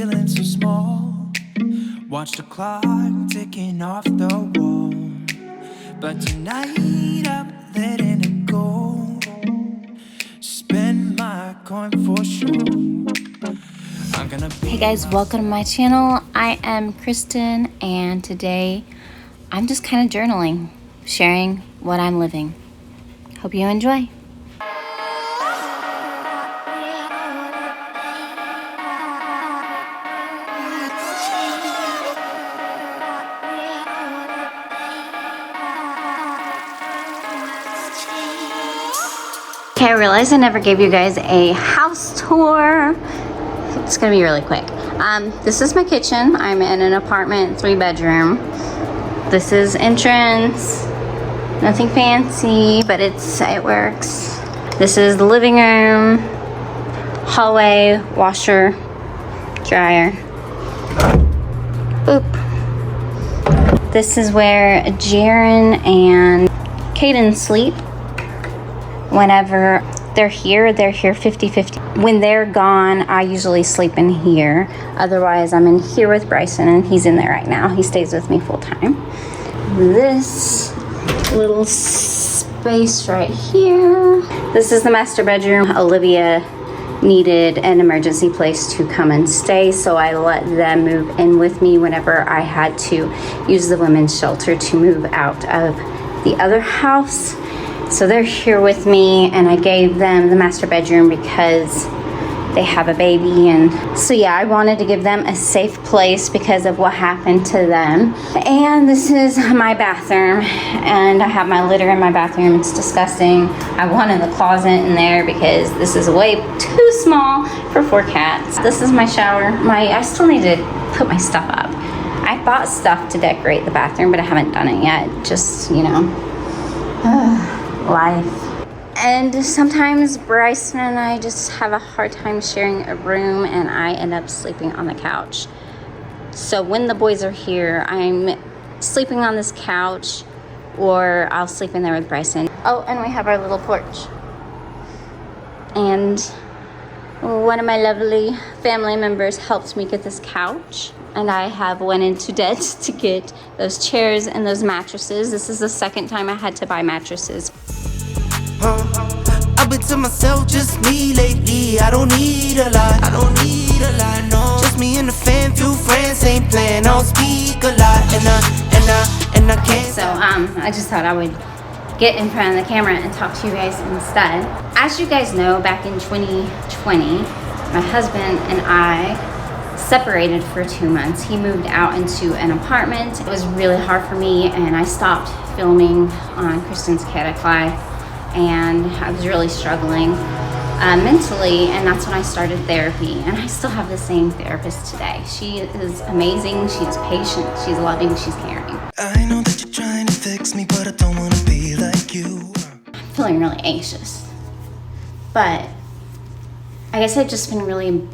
feeling so small. Watch the clock ticking off the wall. But tonight I'm letting it go. Spend my coin for sure. Hey guys, welcome to my channel. I am Kristen, and today I'm just kind of journaling, sharing what I'm living. Hope you enjoy. Okay, I realized I never gave you guys a house tour. It's gonna be really quick. This is my kitchen. I'm in an apartment, 3-bedroom. This is entrance. Nothing fancy, but it works. This is the living room, hallway, washer, dryer. Boop. This is where Jaren and Kaden sleep. Whenever they're here 50-50. When they're gone, I usually sleep in here. Otherwise, I'm in here with Bryson, and he's in there right now. He stays with me full time. This little space right here. This is the master bedroom. Olivia needed an emergency place to come and stay, so I let them move in with me whenever I had to use the women's shelter to move out of the other house. So they're here with me, and I gave them the master bedroom because they have a baby. And so yeah, I wanted to give them a safe place because of what happened to them. And this is my bathroom, and I have my litter in my bathroom. It's disgusting. I wanted the closet in there because this is way too small for 4 cats. This is my shower. I still need to put my stuff up. I bought stuff to decorate the bathroom, but I haven't done it yet. Just, you know. Life. And sometimes Bryson and I just have a hard time sharing a room, and I end up sleeping on the couch. So when the boys are here, I'm sleeping on this couch, or I'll sleep in there with Bryson. Oh, and we have our little porch. And one of my lovely family members helped me get this couch, and I have went into debt to get those chairs and those mattresses. This is the second time I had to buy mattresses. I've been to myself, just me lately. I don't need a lot, no. Just me and the fam, few friends ain't playing, I don't speak a lot. And I can't. So I just thought I would get in front of the camera and talk to you guys instead. As you guys know, back in 2020, my husband and I separated for 2 months. He moved out into an apartment. It was really hard for me, and I stopped filming on Kristen's Chaotic Life, and I was really struggling mentally, and that's when I started therapy. And I still have the same therapist today. She is amazing. She's patient, she's loving, she's caring. I know that you're trying to fix me, but I don't want to be like you. I'm feeling really anxious, but I guess I've just been really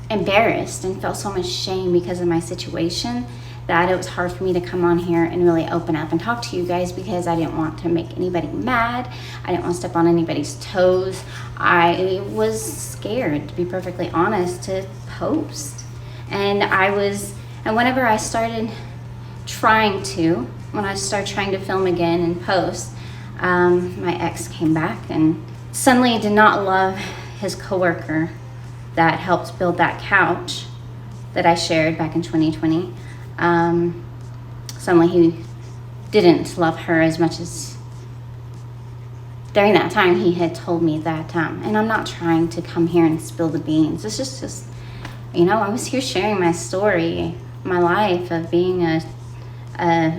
embarrassed and felt so much shame because of my situation that it was hard for me to come on here and really open up and talk to you guys, because I didn't want to make anybody mad. I didn't want to step on anybody's toes. I was scared, to be perfectly honest, to post. And whenever I started trying to film again and post, my ex came back and suddenly did not love his coworker that helped build that couch that I shared back in 2020. Suddenly he didn't love her as much as during that time he had told me that, and I'm not trying to come here and spill the beans. It's just, you know, I was here sharing my story, my life of being a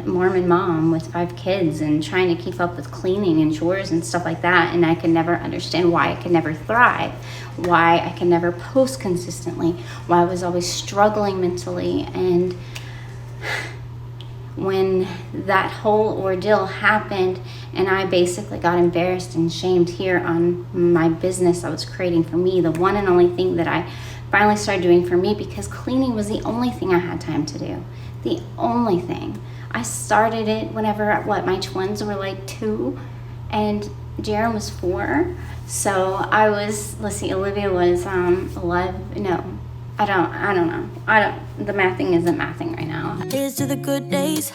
Mormon mom with 5 kids and trying to keep up with cleaning and chores and stuff like that. And I could never understand why I could never thrive, why I could never post consistently, why I was always struggling mentally. And when that whole ordeal happened, and I basically got embarrassed and shamed here on my business I was creating for me, the one and only thing that I finally started doing for me, because cleaning was the only thing I had time to do. The only thing. I started it whenever, my twins were like 2 and Jaren was 4. So I was, Olivia was I don't know. The mathing isn't mathing right now. Here's to the good days,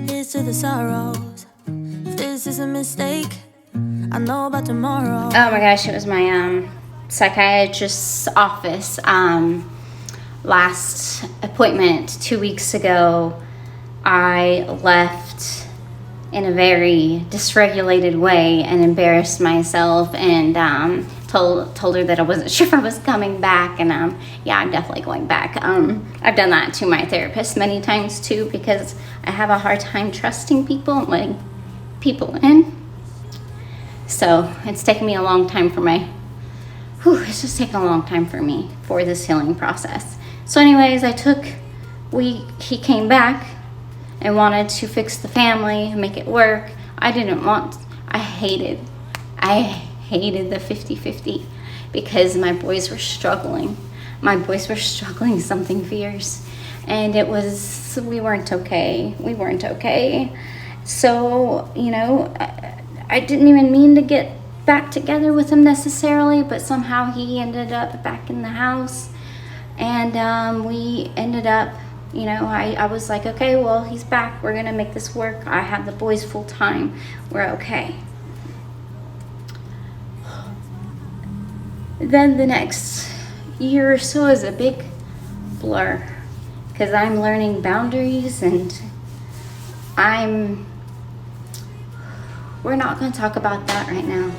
here's to the sorrows. If this is a mistake, I know about tomorrow. Oh my gosh, it was my psychiatrist's office last appointment 2 weeks ago. I left in a very dysregulated way and embarrassed myself, and told her that I wasn't sure if I was coming back, and yeah, I'm definitely going back. I've done that to my therapist many times too, because I have a hard time trusting people and letting people in. So it's taken me a long time it's just taken a long time for me for this healing process. So anyways, he came back and wanted to fix the family, make it work. I hated the 50-50 because my boys were struggling. Something fierce. And we weren't okay. So, I didn't even mean to get back together with him necessarily, but somehow he ended up back in the house. And we ended up, I was like, okay, well, he's back. We're going to make this work. I have the boys full time. We're okay. Then the next year or so is a big blur because I'm learning boundaries, and we're not going to talk about that right now.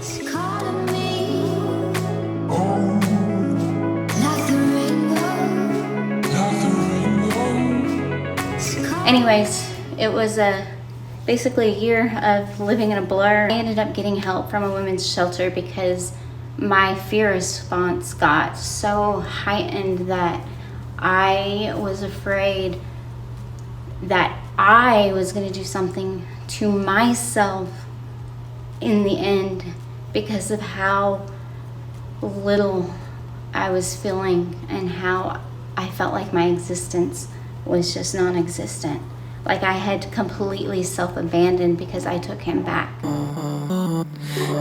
Anyways, it was basically a year of living in a blur. I ended up getting help from a women's shelter because my fear response got so heightened that I was afraid that I was going to do something to myself in the end because of how little I was feeling and how I felt like my existence was just non-existent. Like I had completely self-abandoned because I took him back.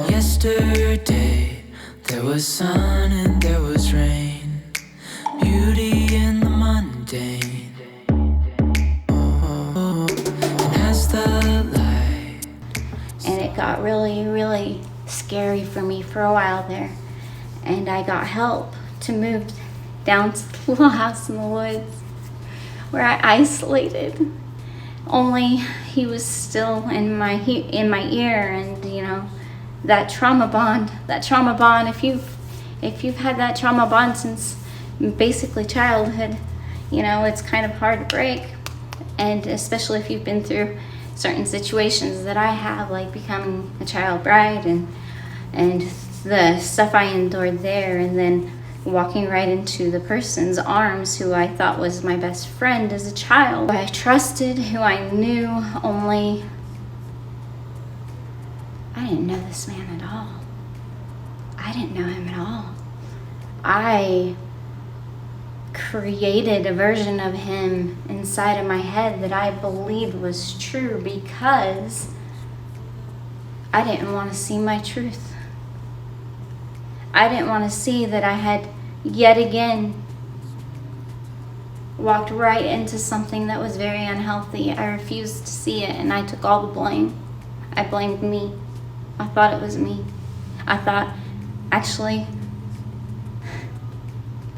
Yesterday there was sun and there was rain, beauty in the mundane. And as the light, and it got really, really scary for me for a while there. And I got help to move down to the little house in the woods where I isolated. Only he was still in my ear, and that trauma bond. If you've had that trauma bond since basically childhood, it's kind of hard to break, and especially if you've been through certain situations that I have, like becoming a child bride and the stuff I endured there, and then walking right into the person's arms who I thought was my best friend as a child, who I trusted, who I knew, only I didn't know this man at all. I didn't know him at all. I created a version of him inside of my head that I believed was true because I didn't want to see my truth. I didn't want to see that I had yet again walked right into something that was very unhealthy. I refused to see it, and I took all the blame. I blamed me. I thought it was me. I thought, actually,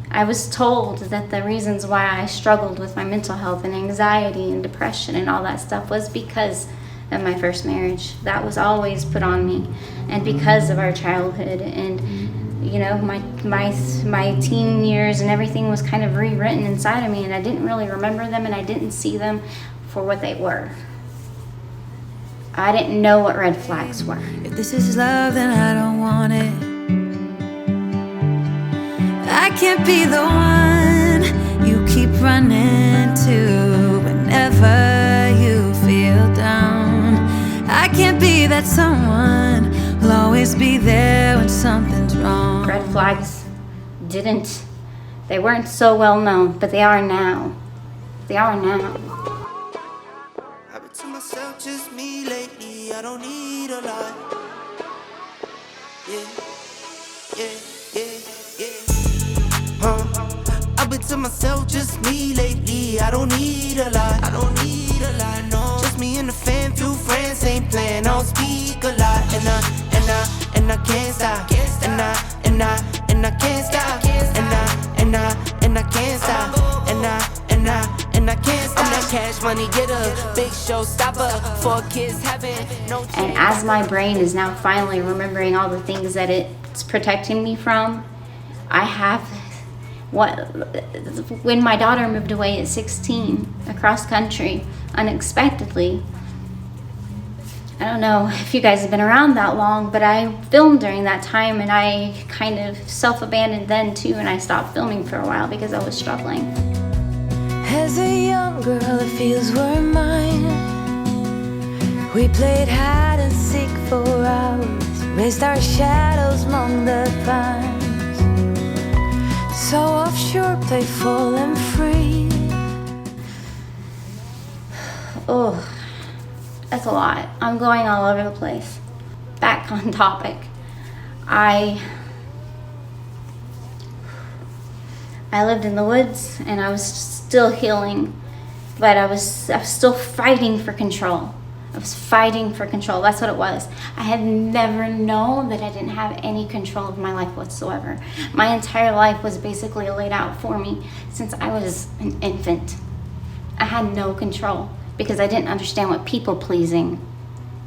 I was told that the reasons why I struggled with my mental health and anxiety and depression and all that stuff was because of my first marriage. That was always put on me, and because of our childhood, and my teen years and everything was kind of rewritten inside of me, and I didn't really remember them, and I didn't see them for what they were. I didn't know what red flags were. if this is love, then I don't want it. I can't be the one you keep running to whenever you feel down. I can't be that someone who'll always be there when something's wrong. Red flags they weren't so well known, but they are now. They are now. I've been to myself, just me lately. I don't need a lot. Yeah. I've little bit to myself, just me lately. I don't need a lot, no. Just me and the fam, few friends, ain't playing, I'll speak a lot. And I can't stop, and I can't stop, and I can't stop, and I can't stop. I'm that cash money getter, big show stopper, 4 kids having no chance. And as my brain is now finally remembering all the things that it's protecting me from, I have when my daughter moved away at 16 across country unexpectedly. I don't know if you guys have been around that long, but I filmed during that time, and I kind of self-abandoned then too, and I stopped filming for a while because I was struggling. As a young girl, the fields were mine. We played hide and seek for hours, raised our shadows among the pines. So offshore, playful and free. Oh, that's a lot. I'm going all over the place. Back on topic. I lived in the woods, and I was still healing, but I was still fighting for control. I was fighting for control. That's what it was. I had never known that I didn't have any control of my life whatsoever. My entire life was basically laid out for me since I was an infant. I had no control because I didn't understand what people pleasing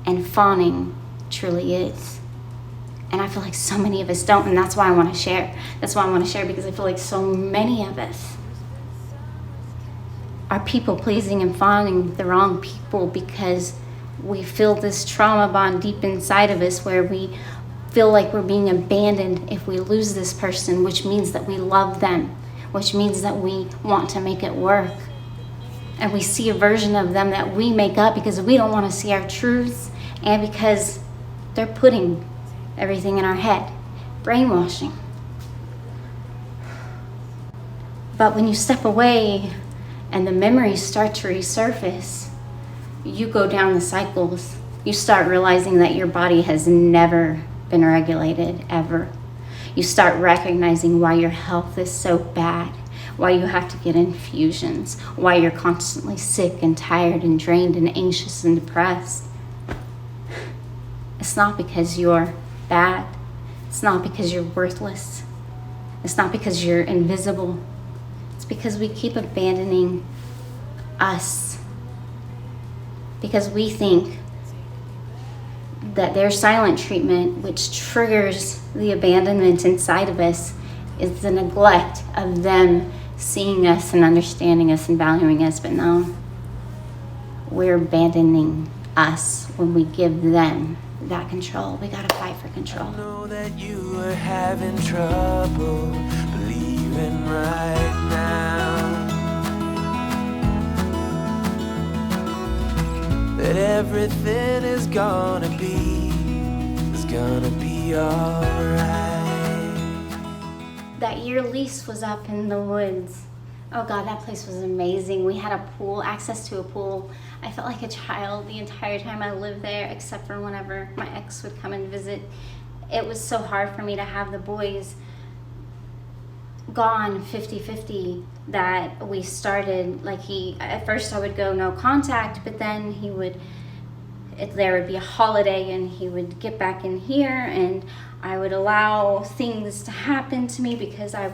and fawning truly is. And I feel like so many of us don't, and that's why I want to share. That's why I want to share, because I feel like so many of us are people pleasing and fawning the wrong people because we feel this trauma bond deep inside of us where we feel like we're being abandoned if we lose this person, which means that we love them, which means that we want to make it work. And we see a version of them that we make up because we don't want to see our truths and because they're putting everything in our head. Brainwashing. But when you step away and the memories start to resurface, you go down the cycles. You start realizing that your body has never been regulated, ever. You start recognizing why your health is so bad, why you have to get infusions, why you're constantly sick and tired and drained and anxious and depressed. It's not because you're bad. It's not because you're worthless. It's not because you're invisible. It's because we keep abandoning us. Because we think that their silent treatment, which triggers the abandonment inside of us, is the neglect of them seeing us and understanding us and valuing us. But no, we're abandoning us when we give them that control. We gotta fight for control. I know that you are having trouble believing right now that everything is gonna be alright. That year lease was up in the woods. Oh God, that place was amazing. We had a pool, access to a pool. I felt like a child the entire time I lived there, except for whenever my ex would come and visit. It was so hard for me to have the boys gone 50-50 that we started, at first I would go no contact, but then there would be a holiday and he would get back in here and I would allow things to happen to me because I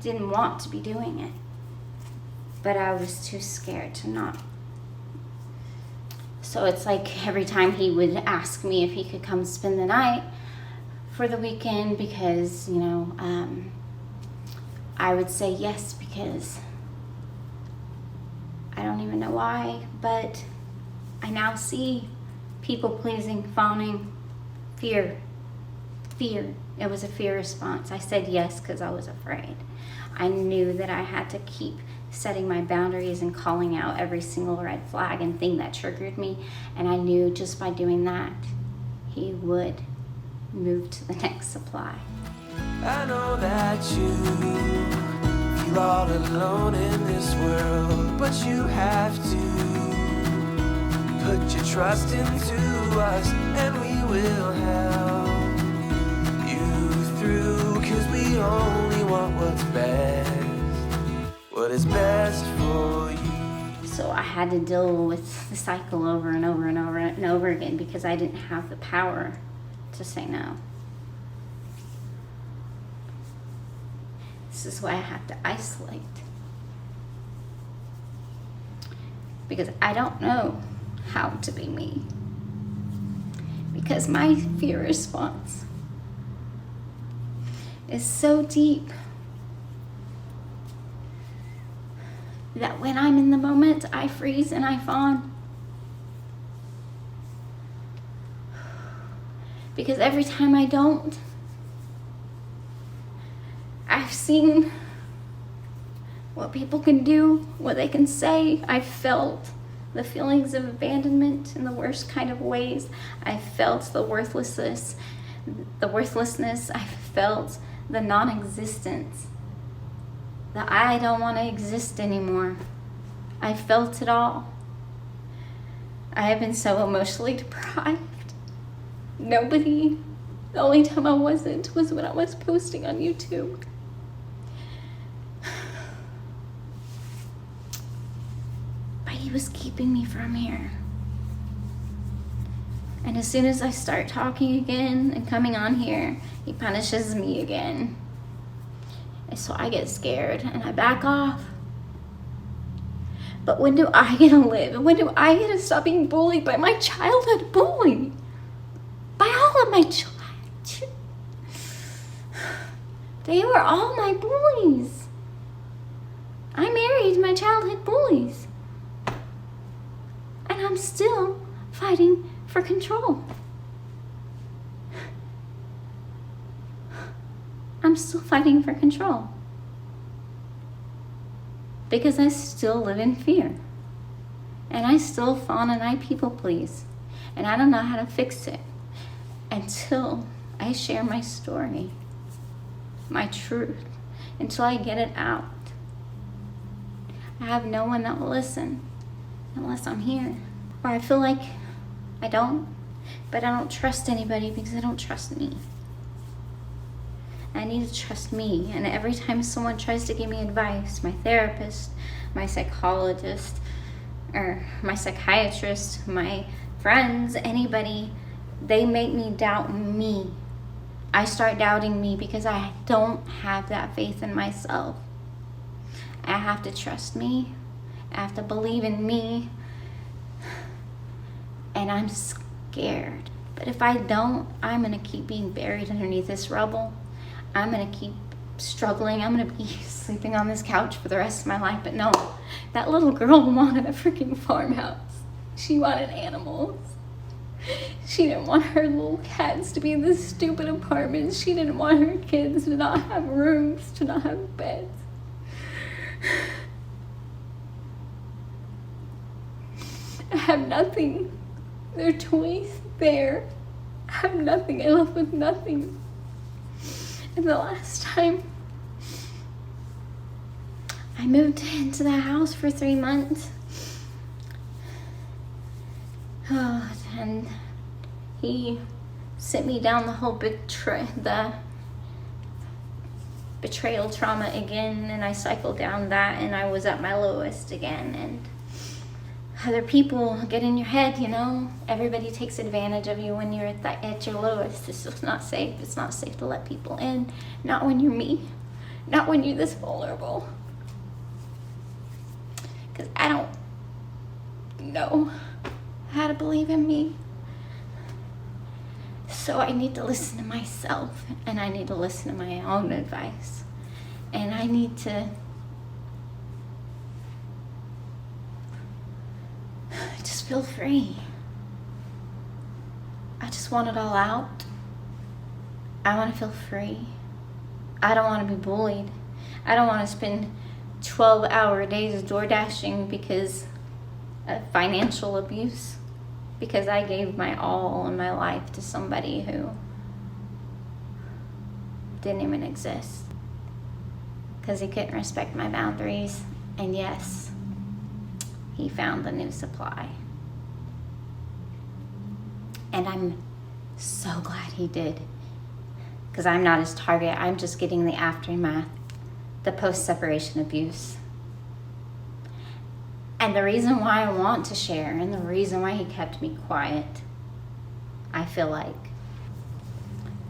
didn't want to be doing it, but I was too scared to not. So it's like every time he would ask me if he could come spend the night for the weekend because, I would say yes because I don't even know why, but I now see people pleasing, fawning, fear. It was a fear response. I said yes because I was afraid. I knew that I had to keep setting my boundaries and calling out every single red flag and thing that triggered me. And I knew just by doing that, he would move to the next supply. I know that you feel all alone in this world, but you have to put your trust into us and we will help you through. 'cause we only want what's best, what is best for you. So I had to deal with the cycle over and over and over and over again because I didn't have the power to say no. This is why I have to isolate. Because I don't know how to be me. Because my fear response is so deep that when I'm in the moment, I freeze and I fawn. Because every time I don't, I've seen what people can do, what they can say. I've felt the feelings of abandonment in the worst kind of ways. I felt the worthlessness. I felt the non-existence. That I don't want to exist anymore. I felt it all. I have been so emotionally deprived. The only time I wasn't was when I was posting on YouTube. But he was keeping me from here. And as soon as I start talking again and coming on here, he punishes me again. And so I get scared and I back off. But when do I get to live? When do I get to stop being bullied by my childhood bully? By all of my children. They were all my bullies. I married my childhood bullies. And I'm still fighting for control. I'm still fighting for control. Because I still live in fear. And I still fawn and I people please. And I don't know how to fix it until I share my story, my truth, until I get it out. I have no one that will listen unless I'm here. Or I feel like I don't, but I don't trust anybody because I don't trust me. I need to trust me. And every time someone tries to give me advice, my therapist, my psychologist, or my psychiatrist, my friends, anybody, they make me doubt me. I start doubting me because I don't have that faith in myself. I have to trust me. I have to believe in me. And I'm scared. But if I don't, I'm going to keep being buried underneath this rubble. I'm going to keep struggling. I'm going to be sleeping on this couch for the rest of my life. But no, that little girl wanted a freaking farmhouse. She wanted animals. She didn't want her little cats to be in this stupid apartment. She didn't want her kids to not have rooms, to not have beds. I have nothing. Their toys there. I have nothing. I left with nothing. And the last time I moved into the house for 3 months, and he sent me down the whole betrayal trauma again, and I cycled down that, and I was at my lowest again. And other people get in your head, you know. Everybody takes advantage of you when you're at your lowest. It's just not safe. It's not safe to let people in. Not when you're me. Not when you're this vulnerable. Because I don't know how to believe in me. So I need to listen to myself, and I need to listen to my own advice. And I need to just feel free. I just want it all out. I want to feel free. I don't want to be bullied. I don't want to spend 12-hour days door dashing because of financial abuse. Because I gave my all in my life to somebody who didn't even exist. Because he couldn't respect my boundaries. And yes, he found a new supply. And I'm so glad he did. because I'm not his target. I'm just getting the aftermath, the post-separation abuse. And the reason why I want to share, and the reason why he kept me quiet, I feel like,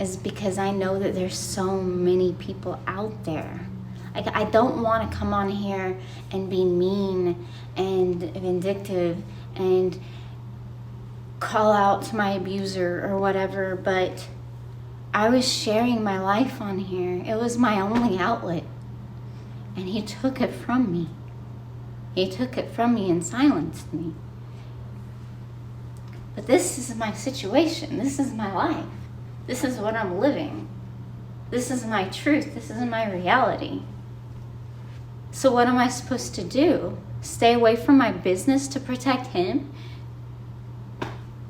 is because I know that there's so many people out there. Like, I don't want to come on here and be mean and vindictive and call out to my abuser or whatever, but I was sharing my life on here. It was my only outlet. And he took it from me. He took it from me and silenced me. But this is my situation. This is my life. This is what I'm living. This is my truth. This is my reality. So what am I supposed to do? Stay away from my business to protect him?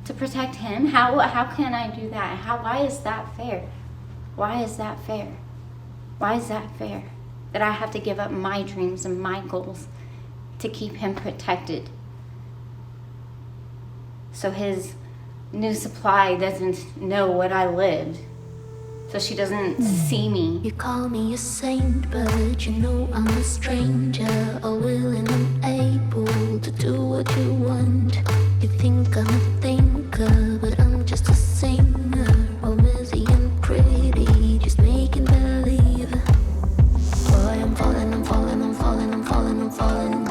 To protect him? How can I do that? Why is that fair? Why is that fair? Why is that fair? That I have to give up my dreams and my goals to keep him protected. So his new supply doesn't know what I lived. So she doesn't see me. You call me a saint, but you know I'm a stranger, all willing and able to do what you want. You think I'm a thinker, but I'm just a singer, all messy and pretty, just making believe. Boy, I'm falling, I'm falling, I'm falling, I'm falling, I'm falling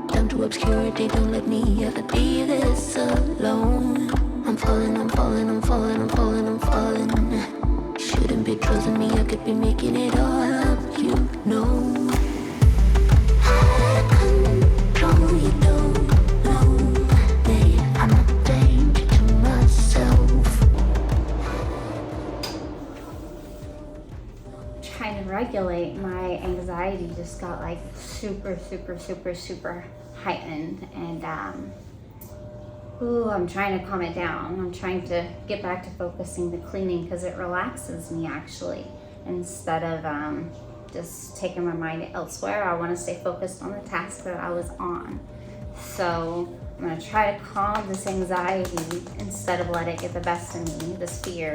down to obscurity. Don't let me ever be this alone. I'm falling, I'm falling, I'm falling, I'm falling, I'm falling. Shouldn't be trusting me, I could be making it all up, you know. Out of control, you don't know me. I'm a danger to myself. Trying to regulate my anxiety just got like super heightened, and I'm trying to calm it down. I'm trying to get back to focusing the cleaning because it relaxes me actually. Instead of just taking my mind elsewhere, I want to stay focused on the task that I was on. So I'm going to try to calm this anxiety instead of let it get the best of me, this fear,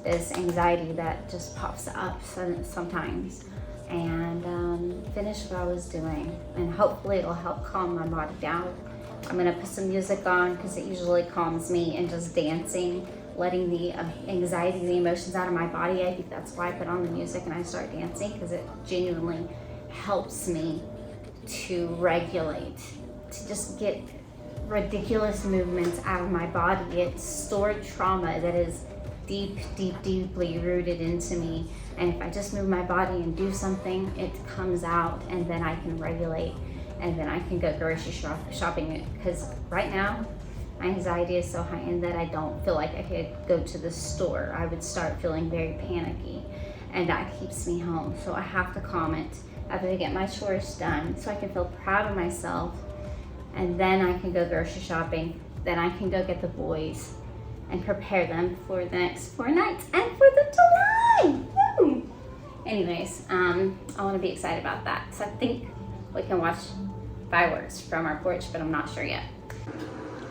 this anxiety that just pops up sometimes, and finish what I was doing. And hopefully it'll help calm my body down. I'm gonna put some music on because it usually calms me, and just dancing, letting the anxiety, the emotions out of my body. I think that's why I put on the music and I start dancing, because it genuinely helps me to regulate, to just get ridiculous movements out of my body. It's stored trauma that is deeply rooted into me, and if I just move my body and do something, it comes out, and then I can regulate, and then I can go grocery shopping. Because right now my anxiety is so heightened that I don't feel like I could go to the store. I would start feeling very panicky, and that keeps me home. So I have to calm it. I have to get my chores done so I can feel proud of myself, and then I can go grocery shopping. Then I can go get the boys and prepare them for the next 4 nights and 4th of July. Woo! Anyways, I want to be excited about that. So I think we can watch fireworks from our porch, but I'm not sure yet.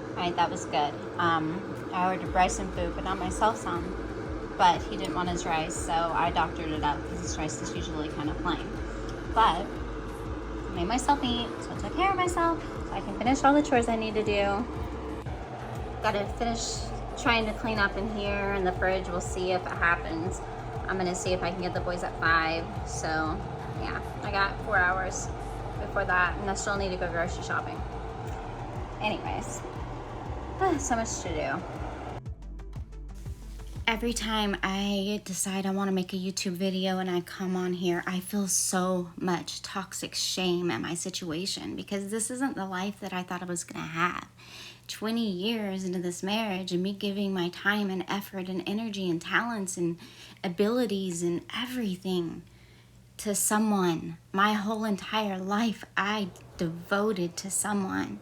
All right, that was good. I ordered Bryson food, but not myself some. But he didn't want his rice, so I doctored it up because his rice is usually kind of plain. But I made myself eat, so I took care of myself, so I can finish all the chores I need to do. Gotta finish trying to clean up in here in the fridge. We'll see if it happens. I'm gonna see if I can get the boys at 5. So yeah, I got 4 hours before that, and I still need to go grocery shopping. Anyways, so much to do. Every time I decide I want to make a YouTube video and I come on here, I feel so much toxic shame at my situation, because this isn't the life that I thought I was gonna have. 20 years into this marriage, and me giving my time and effort and energy and talents and abilities and everything to someone. My whole entire life I devoted to someone,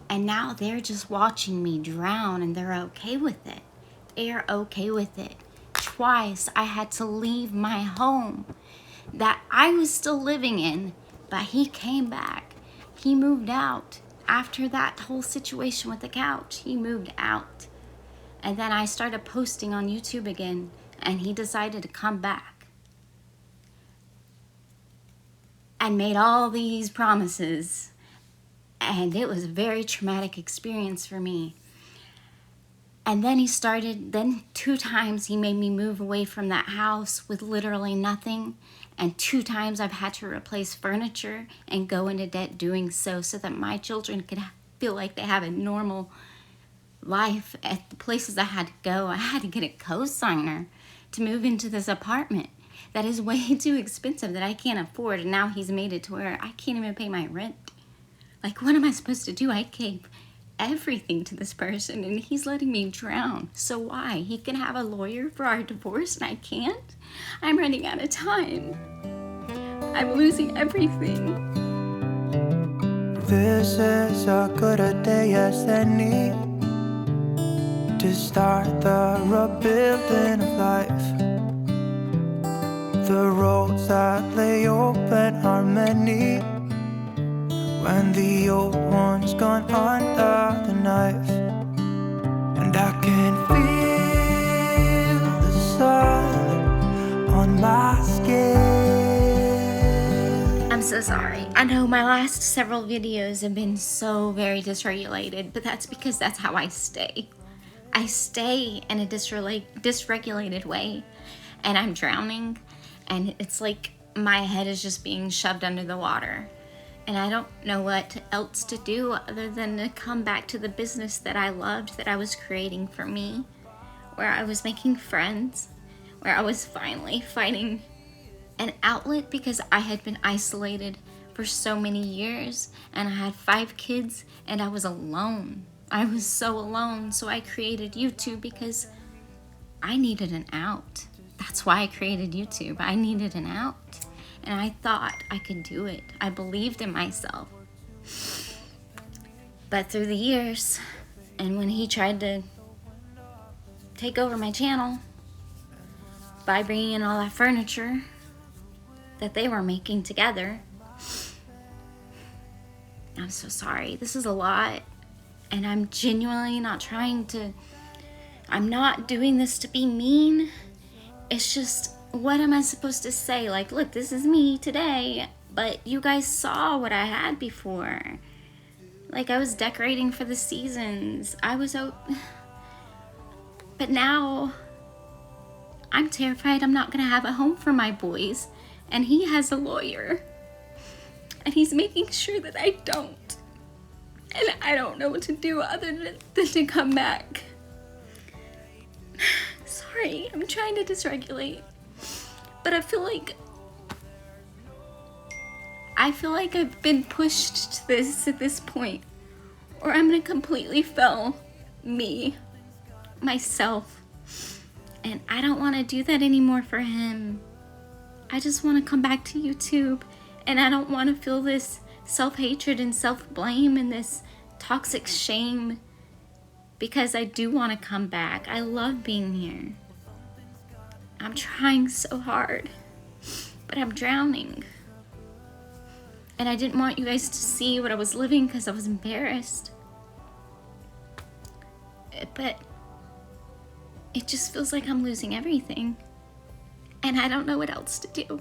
and now they're just watching me drown, and they're okay with it. They're okay with it. Twice I had to leave my home that I was still living in, but he came back. He moved out. After that whole situation with the couch, he moved out. And then I started posting on YouTube again, and he decided to come back and made all these promises, and it was a very traumatic experience for me. And then then 2 times he made me move away from that house with literally nothing. And 2 times I've had to replace furniture and go into debt doing so that my children could feel like they have a normal life at the places I had to go. I had to get a co-signer to move into this apartment that is way too expensive that I can't afford. And now he's made it to where I can't even pay my rent. Like, what am I supposed to do? I gave everything to this person and he's letting me drown. So why? He can have a lawyer for our divorce and I can't? I'm running out of time. I'm losing everything. This is as good a day as any to start the rebuilding of life. The roads that lay open are many when the old one's gone under the knife. And I can feel the sun on my skin. I'm so sorry. I know my last several videos have been so very dysregulated, but that's because that's how I stay. I stay in a dysregulated way, and I'm drowning, and it's like my head is just being shoved under the water. And I don't know what else to do other than to come back to the business that I loved, that I was creating for me, where I was making friends, where I was finally finding an outlet because I had been isolated for so many years and I had 5 kids and I was alone. I was so alone. So I created YouTube because I needed an out. That's why I created YouTube. I needed an out. And I thought I could do it. I believed in myself. But through the years, and when he tried to take over my channel by bringing in all that furniture that they were making together, I'm so sorry. This is a lot. And I'm genuinely not trying to, I'm not doing this to be mean. It's just, what am I supposed to say? Like, look, this is me today, but you guys saw what I had before. Like, I was decorating for the seasons. But now I'm terrified I'm not gonna have a home for my boys, and he has a lawyer, and he's making sure that I don't. And I don't know what to do other than to come back. Sorry, I'm trying to dysregulate. But I feel like I've been pushed to this at this point, or I'm gonna completely fail myself. And I don't want to do that anymore for him. I just want to come back to YouTube, and I don't want to feel this self-hatred and self-blame and this toxic shame, because I do want to come back. I love being here. I'm trying so hard, but I'm drowning. And I didn't want you guys to see what I was living because I was embarrassed. But it just feels like I'm losing everything. And I don't know what else to do.